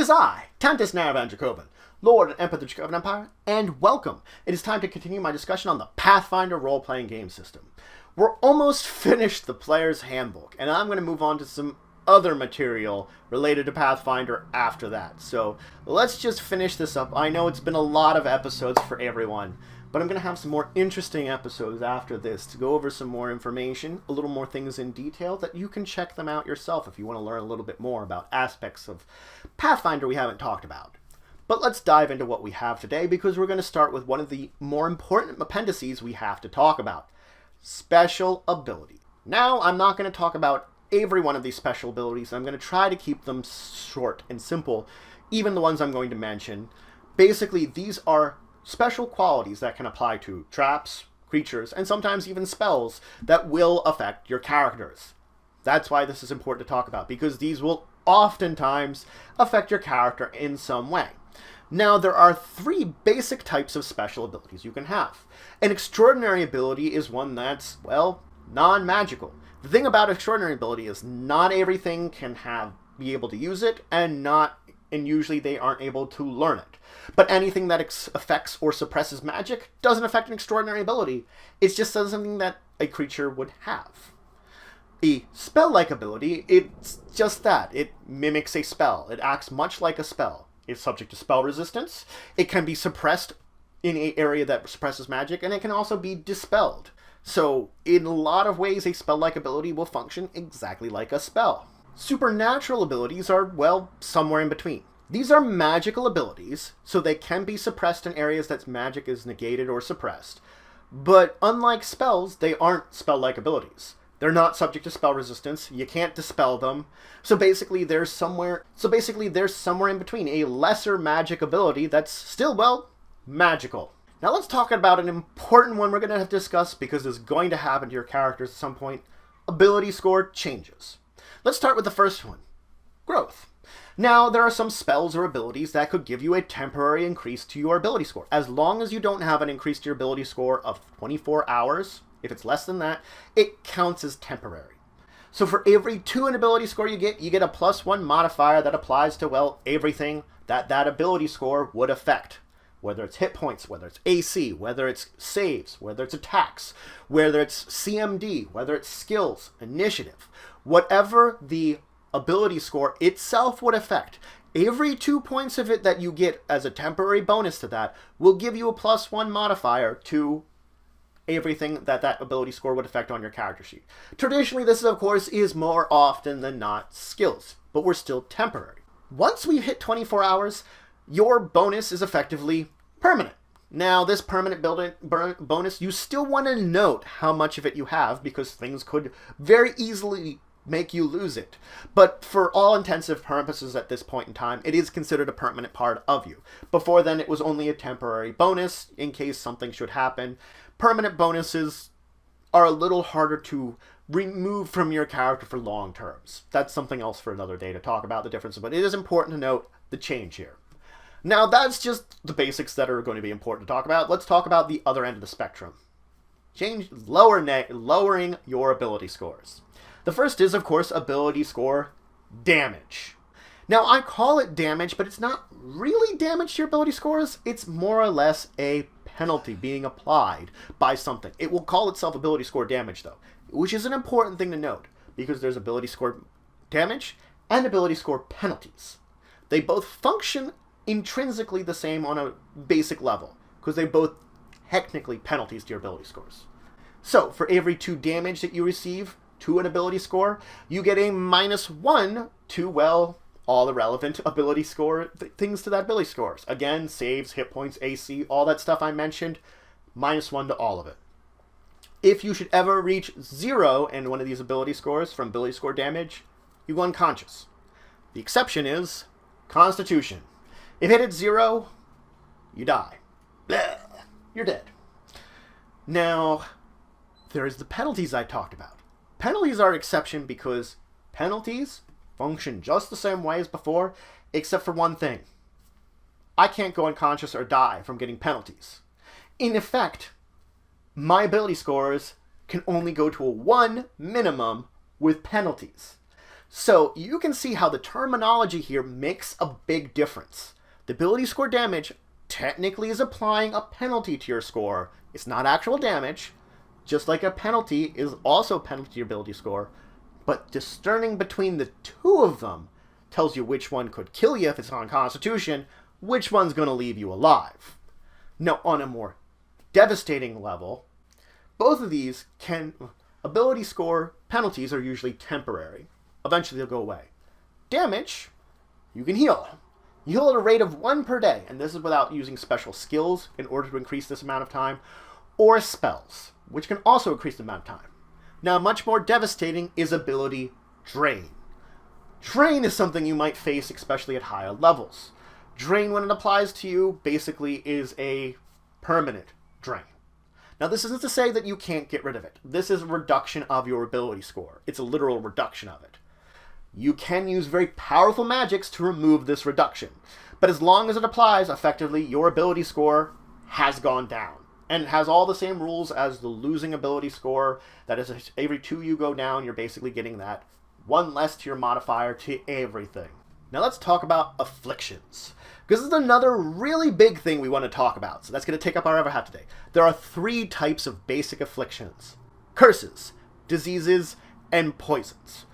is I, Tantus Naravan Dracovin, Lord and Emperor of the Dracovin Empire, and welcome. It is time to continue my discussion on the Pathfinder role-playing game system. We're almost finished the Player's Handbook, and I'm going to move on to some other material related to Pathfinder after that. So let's just finish this up. I know it's been a lot of episodes for everyone, but I'm going to have some more interesting episodes after this to go over some more information, a little more things in detail that you can check them out yourself if you want to learn a little bit more about aspects of Pathfinder we haven't talked about. But let's dive into what we have today, because we're going to start with one of the more important appendices we have to talk about: special ability. Now, I'm not going to talk about every one of these special abilities. I'm going to try to keep them short and simple, even the ones I'm going to mention. Basically, these are special qualities that can apply to traps, creatures, and sometimes even spells that will affect your characters. That's why this is important to talk about, because these will oftentimes affect your character in some way. Now, there are three basic types of special abilities you can have. An extraordinary ability is one that's, well, non-magical. The thing about extraordinary ability is not everything can be able to use it, and usually they aren't able to learn it. But anything that affects or suppresses magic doesn't affect an extraordinary ability. It's just something that a creature would have. A spell-like ability, it's just that. It mimics a spell. It acts much like a spell. It's subject to spell resistance. It can be suppressed in an area that suppresses magic, and it can also be dispelled. So, in a lot of ways, a spell-like ability will function exactly like a spell. Supernatural abilities are, well, somewhere in between. These are magical abilities, so they can be suppressed in areas that magic is negated or suppressed. But unlike spells, they aren't spell-like abilities. They're not subject to spell resistance. You can't dispel them. So basically, there's somewhere in between a lesser magic ability that's still, well, magical. Now let's talk about an important one we're going to have to discuss, because it's going to happen to your characters at some point: ability score changes. Let's start with the first one: growth. Now, there are some spells or abilities that could give you a temporary increase to your ability score. As long as you don't have an increase to your ability score of 24 hours, if it's less than that, it counts as temporary. So for every 2 in ability score you get a +1 modifier that applies to, well, everything that ability score would affect. Whether it's hit points, whether it's AC, whether it's saves, whether it's attacks, whether it's CMD, whether it's skills, initiative. Whatever the ability score itself would affect, every 2 points of it that you get as a temporary bonus to that will give you a +1 modifier to everything that ability score would affect on your character sheet. Traditionally, this, of course, is more often than not skills, but we're still temporary. Once we hit 24 hours, your bonus is effectively permanent. Now, this permanent bonus, you still want to note how much of it you have, because things could very easily make you lose it. But for all intensive purposes at this point in time, it is considered a permanent part of you. Before then, it was only a temporary bonus in case something should happen. Permanent bonuses are a little harder to remove from your character for long terms. That's something else for another day to talk about the differences, but it is important to note the change here. Now, that's just the basics that are going to be important to talk about. Let's talk about the other end of the spectrum. Lowering your ability scores. The first is, of course, ability score damage. Now, I call it damage, but it's not really damage to your ability scores. It's more or less a penalty being applied by something. It will call itself ability score damage, though, which is an important thing to note, because there's ability score damage and ability score penalties. They both function intrinsically the same on a basic level, because they both technically penalties to your ability scores. So, for every 2 damage that you receive to an ability score, you get a -1 to, well, all the relevant ability score things to that ability scores. Again, saves, hit points, AC, all that stuff I mentioned, -1 to all of it. If you should ever reach 0 in one of these ability scores from ability score damage, you go unconscious. The exception is Constitution. If it hits 0, you die. Blah, you're dead. Now, there's the penalties I talked about. Penalties are an exception because penalties function just the same way as before, except for one thing. I can't go unconscious or die from getting penalties. In effect, my ability scores can only go to a 1 minimum with penalties. So you can see how the terminology here makes a big difference. The ability score damage technically is applying a penalty to your score. It's not actual damage, just like a penalty is also a penalty to your ability score, but discerning between the two of them tells you which one could kill you if it's on Constitution, which one's going to leave you alive. Now, on a more devastating level, both of these ability score penalties are usually temporary. Eventually they'll go away. Damage, you can heal. You heal at a rate of 1 per day, and this is without using special skills in order to increase this amount of time, or spells, which can also increase the amount of time. Now, much more devastating is ability drain. Drain is something you might face especially at higher levels. Drain, when it applies to you, basically is a permanent drain. Now, this isn't to say that you can't get rid of it. This is a reduction of your ability score. It's a literal reduction of it. You can use very powerful magics to remove this reduction, but as long as it applies effectively, your ability score has gone down. And it has all the same rules as the losing ability score. That is, every 2 you go down, you're basically getting that 1 less to your modifier to everything. Now let's talk about afflictions, because this is another really big thing we want to talk about, so that's going to take up our other half today. There are 3 types of basic afflictions: curses, diseases, and poisons.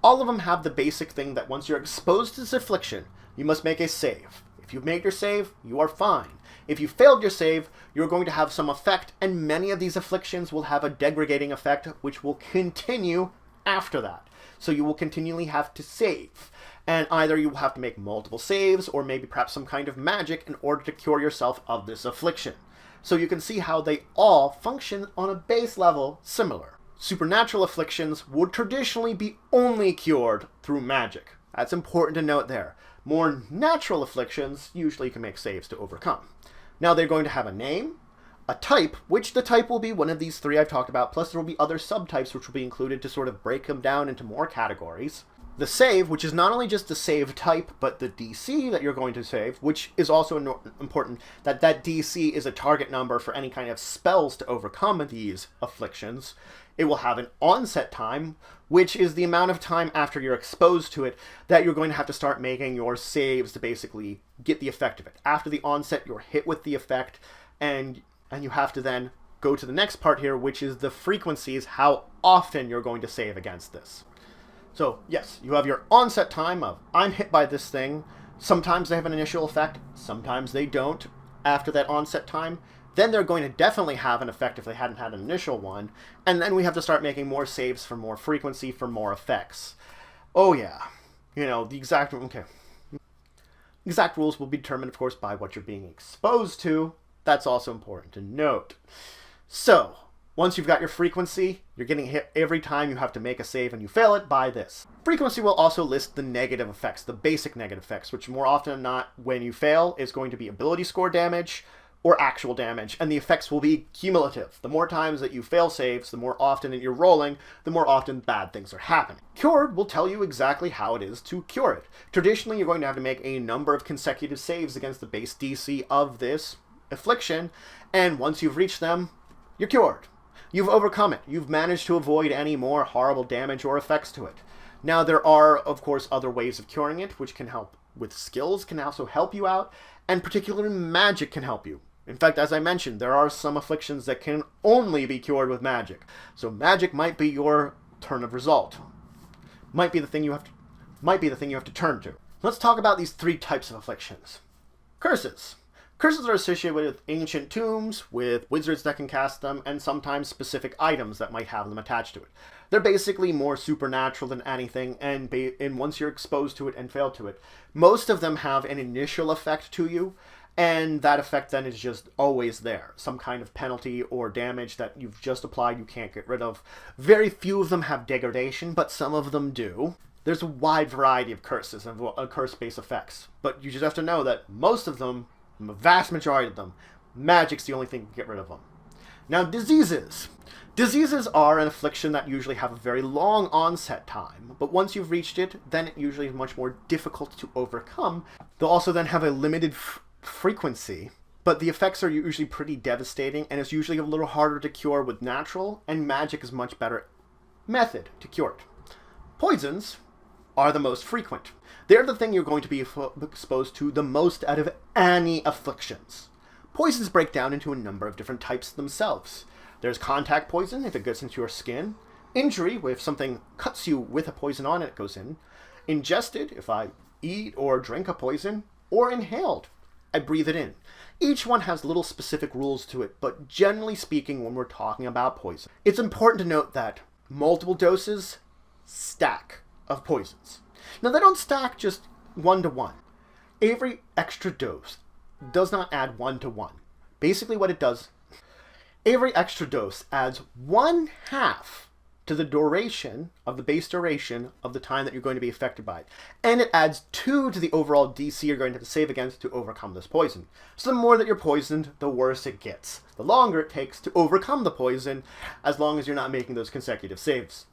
All of them have the basic thing that once you're exposed to this affliction, you must make a save. If you've made your save, you are fine. If you failed your save, you're going to have some effect, and many of these afflictions will have a degrading effect, which will continue after that. So you will continually have to save. And either you will have to make multiple saves, or maybe perhaps some kind of magic in order to cure yourself of this affliction. So you can see how they all function on a base level similar. Supernatural afflictions would traditionally be only cured through magic. That's important to note there. More natural afflictions usually can make saves to overcome. Now they're going to have a name, a type, which the type will be one of these 3 I've talked about, plus there will be other subtypes which will be included to sort of break them down into more categories. The save, which is not only just the save type, but the DC that you're going to save, which is also important, that DC is a target number for any kind of spells to overcome these afflictions. It will have an onset time, which is the amount of time after you're exposed to it that you're going to have to start making your saves to basically get the effect of it. After the onset, you're hit with the effect, and you have to then go to the next part here, which is the frequencies, how often you're going to save against this. So, yes, you have your onset time of, I'm hit by this thing. Sometimes they have an initial effect, sometimes they don't after that onset time. Then they're going to definitely have an effect if they hadn't had an initial one. And then we have to start making more saves for more frequency, for more effects. Oh yeah, the exact rules will be determined, of course, by what you're being exposed to. That's also important to note. So, once you've got your frequency, you're getting hit every time you have to make a save and you fail it by this. Frequency will also list the negative effects, the basic negative effects, which more often than not, when you fail, is going to be ability score damage or actual damage, and the effects will be cumulative. The more times that you fail saves, the more often that you're rolling, the more often bad things are happening. Cured will tell you exactly how it is to cure it. Traditionally, you're going to have to make a number of consecutive saves against the base DC of this affliction, and once you've reached them, you're cured. You've overcome it. You've managed to avoid any more horrible damage or effects to it. Now, there are, of course, other ways of curing it, which can help with skills, can also help you out, and particularly magic can help you. In fact, as I mentioned, there are some afflictions that can only be cured with magic. So magic might be your turn of result. Might be the thing you have to turn to. Let's talk about these 3 types of afflictions. Curses. Curses are associated with ancient tombs, with wizards that can cast them, and sometimes specific items that might have them attached to it. They're basically more supernatural than anything, and once you're exposed to it and fail to it, most of them have an initial effect to you, and that effect then is just always there. Some kind of penalty or damage that you've just applied you can't get rid of. Very few of them have degradation, but some of them do. There's a wide variety of curses and curse-based effects, but you just have to know that most of them, the vast majority of them, magic's the only thing that can get rid of them. Now, diseases. Diseases are an affliction that usually have a very long onset time, but once you've reached it, then it usually is much more difficult to overcome. They'll also then have a limited frequency, but the effects are usually pretty devastating, and it's usually a little harder to cure with natural, and magic is much better method to cure it. Poisons are the most frequent. They're the thing you're going to be exposed to the most out of any afflictions. Poisons break down into a number of different types themselves. There's contact poison, if it gets into your skin. Injury, where if something cuts you with a poison on it, it goes in. Ingested, if I eat or drink a poison. Or inhaled, I breathe it in. Each one has little specific rules to it, but generally speaking, when we're talking about poison, it's important to note that multiple doses stack of poisons. Now, they don't stack just 1 to 1. Every extra dose does not add 1 to 1. Basically what it does, every extra dose adds 1/2 to the duration of the base duration of the time that you're going to be affected by it. And it adds 2 to the overall DC you're going to have to save against to overcome this poison. So the more that you're poisoned, the worse it gets. The longer it takes to overcome the poison, as long as you're not making those consecutive saves.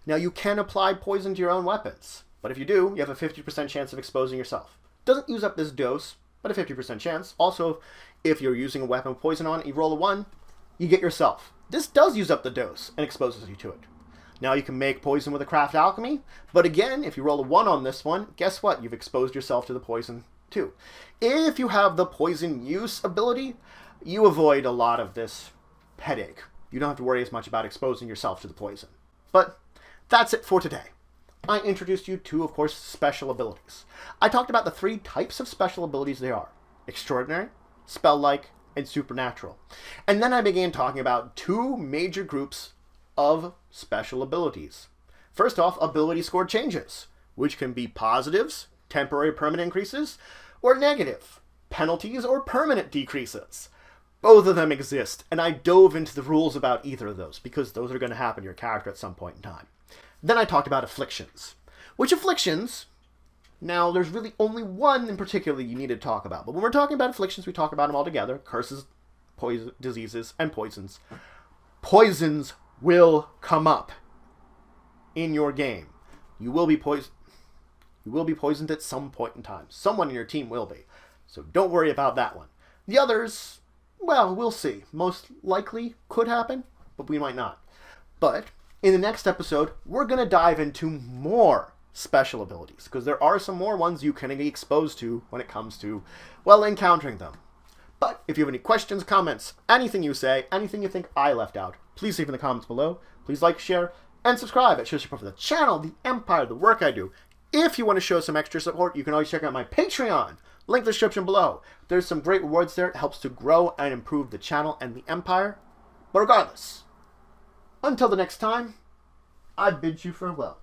Now, you can apply poison to your own weapons, but if you do, you have a 50% chance of exposing yourself. Doesn't use up this dose, but a 50% chance. Also, if you're using a weapon with poison on it, you roll a 1, you get yourself. This does use up the dose and exposes you to it. Now, you can make poison with a craft alchemy, but again, if you roll a 1 on this one, guess what? You've exposed yourself to the poison too. If you have the poison use ability, you avoid a lot of this headache. You don't have to worry as much about exposing yourself to the poison. But that's it for today. I introduced you to, of course, special abilities. I talked about the 3 types of special abilities they are: extraordinary, spell-like, and supernatural. And then I began talking about 2 major groups of special abilities. First off, ability score changes, which can be positives, temporary permanent increases, or negative, penalties or permanent decreases. Both of them exist, and I dove into the rules about either of those, because those are going to happen to your character at some point in time. Then I talked about afflictions. Which afflictions, now there's really only one in particular you need to talk about, but when we're talking about afflictions, we talk about them all together: curses, poison, diseases, and poisons. Poisons will come up in your game. You will be poisoned at some point in time. Someone in your team will be. So don't worry about that one. The others, well, we'll see. Most likely could happen, but we might not. But in the next episode, we're going to dive into more special abilities, because there are some more ones you can be exposed to when it comes to, well, encountering them. But if you have any questions, comments, anything you say, anything you think I left out, please leave in the comments below. Please like, share, and subscribe. It shows support for the channel, the empire, the work I do. If you want to show some extra support, you can always check out my Patreon. Link in the description below. There's some great rewards there. It helps to grow and improve the channel and the empire. But regardless, until the next time, I bid you farewell.